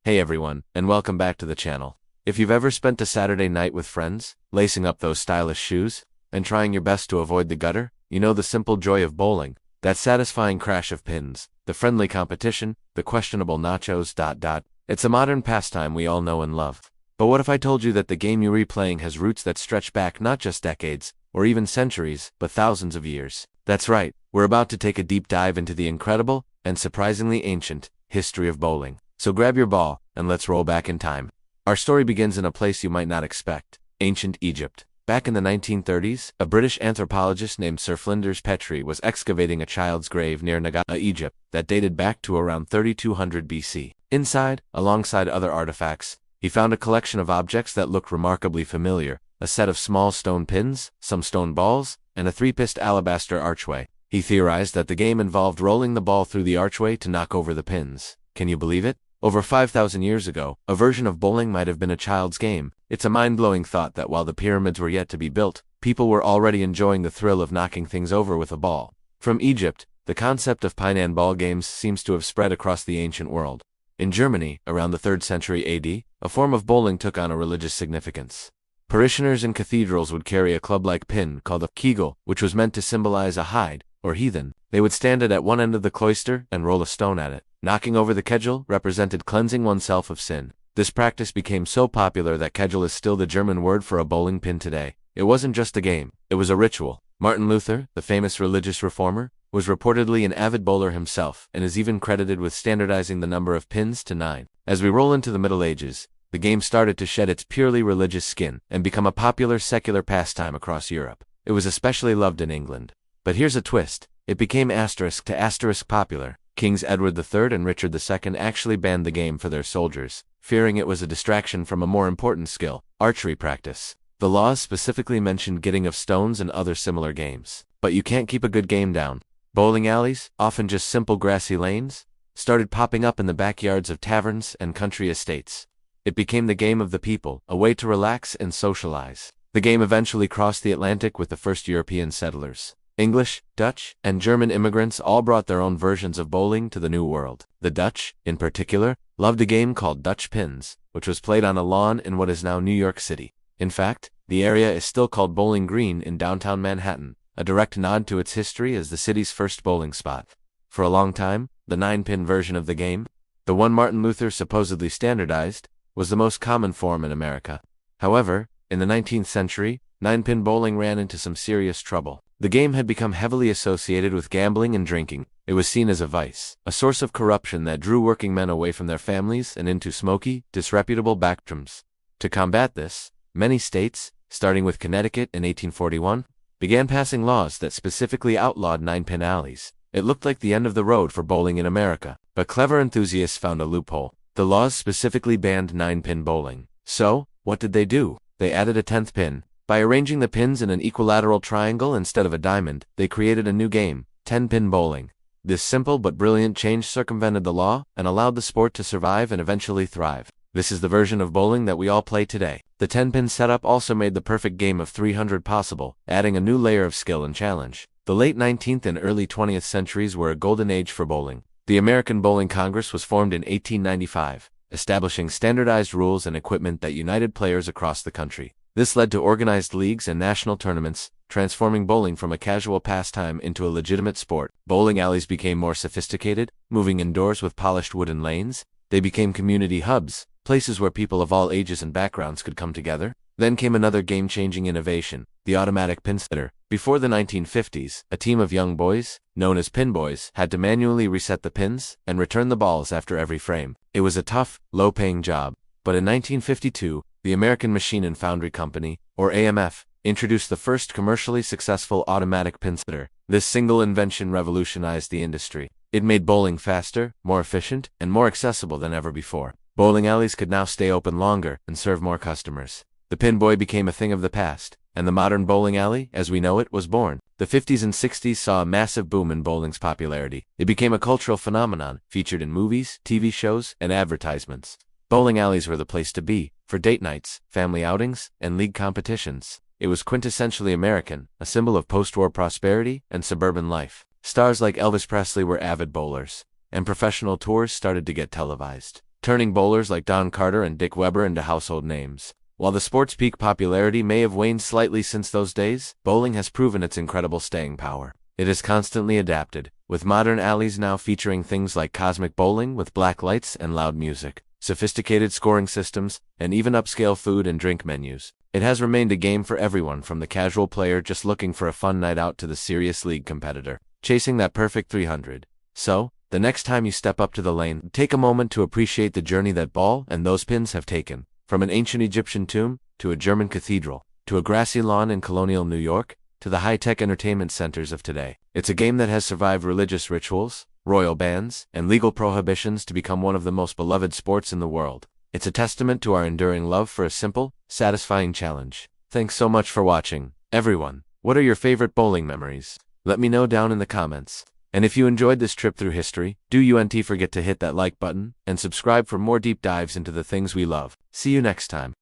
Hey everyone, and welcome back to the channel. If you've ever spent a Saturday night with friends, lacing up those stylish shoes, and trying your best to avoid the gutter, you know the simple joy of bowling, that satisfying crash of pins, the friendly competition, the questionable nachos. It's a modern pastime we all know and love. But what if I told you that the game you're replaying has roots that stretch back not just decades, or even centuries, but thousands of years? That's right, we're about to take a deep dive into the incredible, and surprisingly ancient, history of bowling. So grab your ball, and let's roll back in time. Our story begins in a place you might not expect, ancient Egypt. Back in the 1930s, a British anthropologist named Sir Flinders Petrie was excavating a child's grave near Nagata, Egypt, that dated back to around 3200 BC. Inside, alongside other artifacts, he found a collection of objects that looked remarkably familiar, a set of small stone pins, some stone balls, and a three-pisted alabaster archway. He theorized that the game involved rolling the ball through the archway to knock over the pins. Can you believe it? Over 5,000 years ago, a version of bowling might have been a child's game. It's a mind-blowing thought that while the pyramids were yet to be built, people were already enjoying the thrill of knocking things over with a ball. From Egypt, the concept of Painan ball games seems to have spread across the ancient world. In Germany, around the 3rd century AD, a form of bowling took on a religious significance. Parishioners in cathedrals would carry a club-like pin called a kegel, which was meant to symbolize a Hyde, or heathen. They would stand it at one end of the cloister and roll a stone at it. Knocking over the kegel represented cleansing oneself of sin. This practice became so popular that kegel is still the German word for a bowling pin today. It wasn't just a game, it was a ritual. Martin Luther, the famous religious reformer, was reportedly an avid bowler himself and is even credited with standardizing the number of pins to 9. As we roll into the Middle Ages, the game started to shed its purely religious skin and become a popular secular pastime across Europe. It was especially loved in England. But here's a twist. It became asterisk to asterisk popular. Kings Edward III and Richard II actually banned the game for their soldiers, fearing it was a distraction from a more important skill, archery practice. The laws specifically mentioned getting of stones and other similar games. But you can't keep a good game down. Bowling alleys, often just simple grassy lanes, started popping up in the backyards of taverns and country estates. It became the game of the people, a way to relax and socialize. The game eventually crossed the Atlantic with the first European settlers. English, Dutch, and German immigrants all brought their own versions of bowling to the New World. The Dutch, in particular, loved a game called Dutch Pins, which was played on a lawn in what is now New York City. In fact, the area is still called Bowling Green in downtown Manhattan, a direct nod to its history as the city's first bowling spot. For a long time, the 9-pin version of the game, the one Martin Luther supposedly standardized, was the most common form in America. However, in the 19th century, 9-pin bowling ran into some serious trouble. The game had become heavily associated with gambling and drinking. It was seen as a vice, a source of corruption that drew working men away from their families and into smoky, disreputable backrooms. To combat this, many states, starting with Connecticut in 1841, began passing laws that specifically outlawed 9-pin alleys. It looked like the end of the road for bowling in America, but clever enthusiasts found a loophole. The laws specifically banned 9-pin bowling. So, what did they do? They added a 10th pin. By arranging the pins in an equilateral triangle instead of a diamond, they created a new game, 10-pin bowling. This simple but brilliant change circumvented the law and allowed the sport to survive and eventually thrive. This is the version of bowling that we all play today. The 10-pin setup also made the perfect game of 300 possible, adding a new layer of skill and challenge. The late 19th and early 20th centuries were a golden age for bowling. The American Bowling Congress was formed in 1895, establishing standardized rules and equipment that united players across the country. This led to organized leagues and national tournaments, transforming bowling from a casual pastime into a legitimate sport. Bowling alleys became more sophisticated, moving indoors with polished wooden lanes. They became community hubs, places where people of all ages and backgrounds could come together. Then came another game-changing innovation, the automatic pin setter. Before the 1950s, a team of young boys, known as pin boys, had to manually reset the pins and return the balls after every frame. It was a tough, low-paying job. But in 1952, the American Machine and Foundry Company, or AMF, introduced the first commercially successful automatic pin setter. This single invention revolutionized the industry. It made bowling faster, more efficient, and more accessible than ever before. Bowling alleys could now stay open longer and serve more customers. The pin boy became a thing of the past, and the modern bowling alley, as we know it, was born. The 50s and 60s saw a massive boom in bowling's popularity. It became a cultural phenomenon, featured in movies, TV shows, and advertisements. Bowling alleys were the place to be, for date nights, family outings, and league competitions. It was quintessentially American, a symbol of post-war prosperity and suburban life. Stars like Elvis Presley were avid bowlers, and professional tours started to get televised. turning bowlers like Don Carter and Dick Weber into household names. While the sport's peak popularity may have waned slightly since those days, bowling has proven its incredible staying power. It has constantly adapted, with modern alleys now featuring things like cosmic bowling with black lights and loud music, sophisticated scoring systems, and even upscale food and drink menus. It has remained a game for everyone, from the casual player just looking for a fun night out to the serious league competitor, chasing that perfect 300. So, the next time you step up to the lane, take a moment to appreciate the journey that ball and those pins have taken. From an ancient Egyptian tomb, to a German cathedral, to a grassy lawn in colonial New York, to the high-tech entertainment centers of today. It's a game that has survived religious rituals, royal bans, and legal prohibitions to become one of the most beloved sports in the world. It's a testament to our enduring love for a simple, satisfying challenge. Thanks so much for watching, everyone. What are your favorite bowling memories? Let me know down in the comments. And if you enjoyed this trip through history, don't forget to hit that like button and subscribe for more deep dives into the things we love. See you next time.